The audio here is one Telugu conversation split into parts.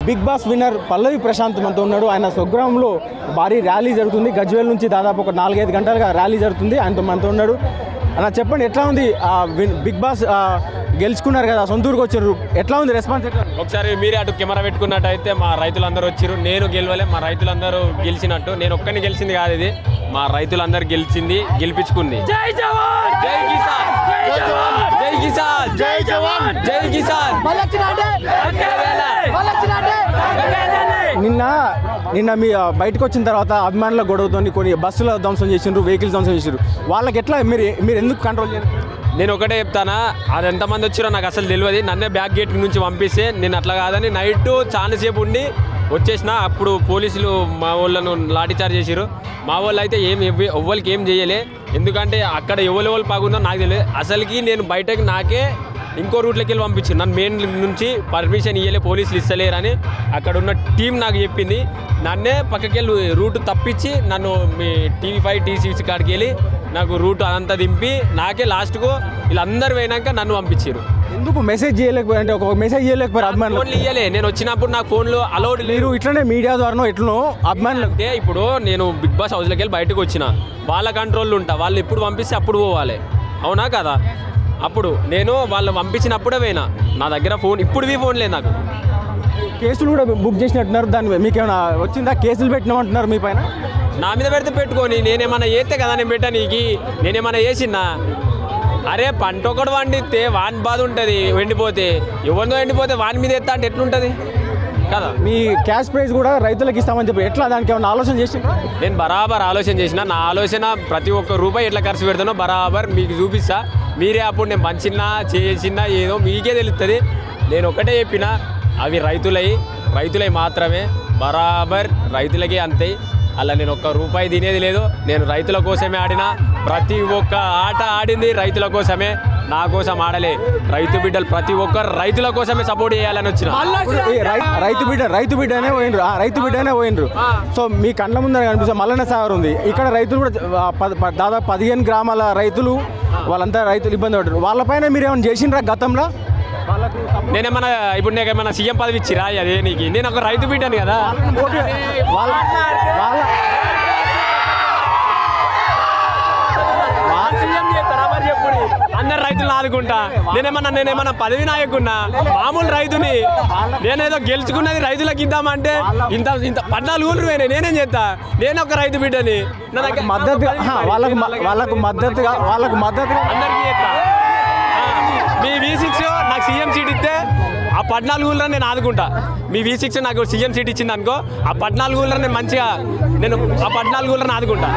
బిగ్ బాస్ విన్నర్ పల్లవి ప్రశాంత్ మనతో ఉన్నాడు. ఆయన స్వగ్రామంలో భారీ ర్యాలీ జరుగుతుంది. గజ్వేల్ నుంచి దాదాపు ఒక 4-5 గంటలుగా ర్యాలీ జరుగుతుంది. ఆయనతో మనతో ఉన్నాడు. అన్న చెప్పండి, ఎట్లా ఉంది బిగ్ బాస్ గెలుచుకున్నారు కదా, సొంత ఊరికి వచ్చారు, ఎట్లా ఉంది రెస్పాన్స్? ఒకసారి మీరే అటు కెమెరా పెట్టుకున్నట్టయితే మా రైతులందరూ వచ్చారు. నేను గెలవలే, మా రైతులందరూ గెలిచినట్టు. నేను ఒక్కరిని గెలిచింది కాదు, ఇది మా రైతులందరూ గెలిపించుకుంది. జై జవాన్, జై కిసాన్, జై జవాన్, జై కిసాన్, జై జవాన్, జై కిసాన్. నిన్న మీ బయటకు వచ్చిన తర్వాత అభిమానుల గొడవతో కొన్ని బస్సుల ధ్వంసం చేసిండ్రు, వెహికల్స్ ధ్వంసం చేసిండ్రు. వాళ్ళకి ఎట్లా మీరు ఎందుకు కంట్రోల్ చేయాలి? నేను ఒకటే చెప్తానా, అది ఎంతమంది వచ్చారో నాకు అసలు తెలియదు. నన్నే బ్యాక్ గేట్ నుంచి పంపిస్తే నేను అట్లా కాదని నైట్ చాలాసేపు ఉండి వచ్చేసిన. అప్పుడు పోలీసులు మా వాళ్ళను లాఠీచార్జ్ చేసారు. మా వాళ్ళు అయితే ఎవ్వరికి ఏం చేయలే, ఎందుకంటే అక్కడ ఎవరు పాగుందో నాకు తెలియదు. అసలుకి నేను బయటకి నాకే ఇంకో రూట్లోకి వెళ్ళి పంపించారు. నన్ను మెయిన్ నుంచి పర్మిషన్ ఇవ్వలే, పోలీసులు ఇస్తలేరని అక్కడ ఉన్న టీం నాకు చెప్పింది. నన్నే పక్కకి వెళ్ళి రూట్ తప్పించి నన్ను మీ TV5 T6 కాడికి వెళ్ళి నాకు రూట్ అదంతా దింపి నాకే లాస్ట్కు వీళ్ళందరూ పోయినాక నన్ను పంపించారు. ఎందుకు మెసేజ్ చేయలేకపోయారు? అంటే ఒక మెసేజ్ చేయలేకపోయారు అభిమానులు? ఫోన్లు ఇవ్వలే, నేను వచ్చినప్పుడు నాకు ఫోన్లు అలౌడ్ లేరు. ఇట్లనే మీడియా ద్వారా ఎట్లనో అభిమానులు అంటే ఇప్పుడు నేను బిగ్ బాస్ హౌస్లోకి వెళ్ళి బయటకు వచ్చిన, వాళ్ళ కంట్రోల్లో ఉంటా. వాళ్ళు ఎప్పుడు పంపిస్తే అప్పుడు పోవాలి, అవునా కదా? అప్పుడు నేను వాళ్ళు పంపించినప్పుడే పోయినా. నా దగ్గర ఫోన్ ఇప్పుడు ఫోన్ లేదు నాకు. కేసులు కూడా బుక్ చేసినట్టున్నారు, దాని మీకేమైనా వచ్చిందా? కేసులు పెట్టినామంటున్నారు మీ పైన. నా మీద పెడితే పెట్టుకొని నేనేమన్నా చేస్తే కదా నేను పెట్టా, నీకు నేనేమన్నా చేసినా? అరే పంట ఒకటి వండితే వాని బాధ ఉంటుంది, ఎండిపోతే ఎవరిదో ఎండిపోతే వాని మీద ఎత్తా అంటే ఎట్లుంటుంది కదా? మీ క్యాష్ ప్రైజ్ కూడా రైతులకు ఇస్తామని చెప్పి ఎట్లా, దానికి ఏమైనా ఆలోచన చేసిండ్రా? నేను బరాబర్ ఆలోచన చేసిన. నా ఆలోచన ప్రతి ఒక్క రూపాయి ఎట్లా ఖర్చు పెడతానో బరాబర్ మీకు చూపిస్తా. మీరే అప్పుడు నేను పంచినా చేసినా ఏదో మీకే తెలుస్తుంది. నేను ఒకటే చెప్పిన, అవి రైతులై మాత్రమే, బరాబర్ రైతులకే అంతే. అలా నేను ఒక్క రూపాయి తినేది లేదు. నేను రైతుల కోసమే ఆడిన, ప్రతి ఒక్క ఆట ఆడింది రైతుల కోసమే, నా కోసం ఆడలే. రైతు బిడ్డలు ప్రతి ఒక్కరు రైతుల కోసమే సపోర్ట్ చేయాలని వచ్చిన. రైతు బిడ్డనే పోయినరు. సో మీ కళ్ళ ముందర కనిపిస్తే మల్లన్న సాగర్ ఉంది. ఇక్కడ రైతులు కూడా దాదాపు 15 గ్రామాల రైతులు, వాళ్ళంతా రైతులు ఇబ్బంది పడ్డారు. వాళ్ళపైన మీరు ఏమైనా చేసిండ్రా గతంలో? నేనేమన్నా ఇప్పుడు నీకేమన్నా సీఎం పదవి ఇచ్చిరా? అదే నీకు నేను ఒక రైతు బిడ్డను కదా. అందరు రైతులు ఆదుకుంటా. నేనేమన్నా పదవి నాయకున్నా? మామూలు రైతుని. నేనేదో గెలుచుకున్నది రైతులకు ఇద్దామంటే ఇంత 14 ఊళ్ళు పోయినాయి. నేనేం చేస్తా? నేను ఒక రైతు బిడ్డని. నా దగ్గర వాళ్ళకు మద్దతుగా అందరికీ చేస్తా. మీ V6 నాకు సీఎం సీట్ ఇస్తే ఆ 14 ఊళ్ళో నేను ఆదుకుంటా. మీ V6 నాకు సీఎం సీట్ ఇచ్చింది అనుకో, ఆ 14 ఊళ్ళో నేను మంచిగా ఆ 14 ఊళ్ళని ఆదుకుంటా.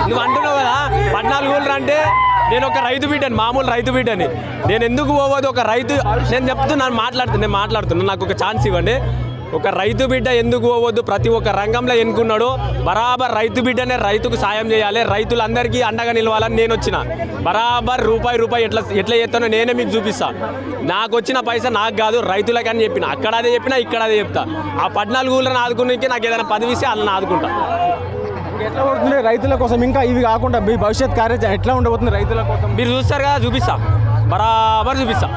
నువ్వు అంటున్నావు కదా 14 ఊళ్ళు అంటే నేను ఒక రైతు బిడ్డని, మామూలు రైతు బిడ్డని. నేను ఎందుకు పోవద్దు? ఒక రైతు నేను చెప్తున్నాను, మాట్లాడుతున్నాను. నాకు ఒక ఛాన్స్ ఇవ్వండి. ఒక రైతు బిడ్డ ఎందుకు పోవద్దు? ప్రతి ఒక్క రంగంలో ఎన్నుకున్నాడు. బరాబర్ రైతు బిడ్డనే రైతుకు సాయం చేయాలి, రైతులందరికీ అండగా నిలవాలని నేను వచ్చిన. బరాబర్ రూపాయి ఎట్లా చేస్తానో నేనే మీకు చూపిస్తా. నాకు వచ్చిన పైసా నాకు కాదు, రైతులకని చెప్పిన. అక్కడ అదే చెప్పినా, ఇక్కడ అదే చెప్తా. ఆ 14 ఊళ్ళని ఆదుకునేకి నాకు ఏదైనా పదవి ఇస్తే వాళ్ళని ఆదుకుంటా. ఎట్లా పడుతుంది రైతుల కోసం? ఇంకా ఇవి కాకుండా మీ భవిష్యత్ కార్యాచరణ ఎట్లా ఉండబోతుంది రైతుల కోసం? మీరు చూస్తారు కదా, చూపిస్తా, బరాబర్ చూపిస్తా.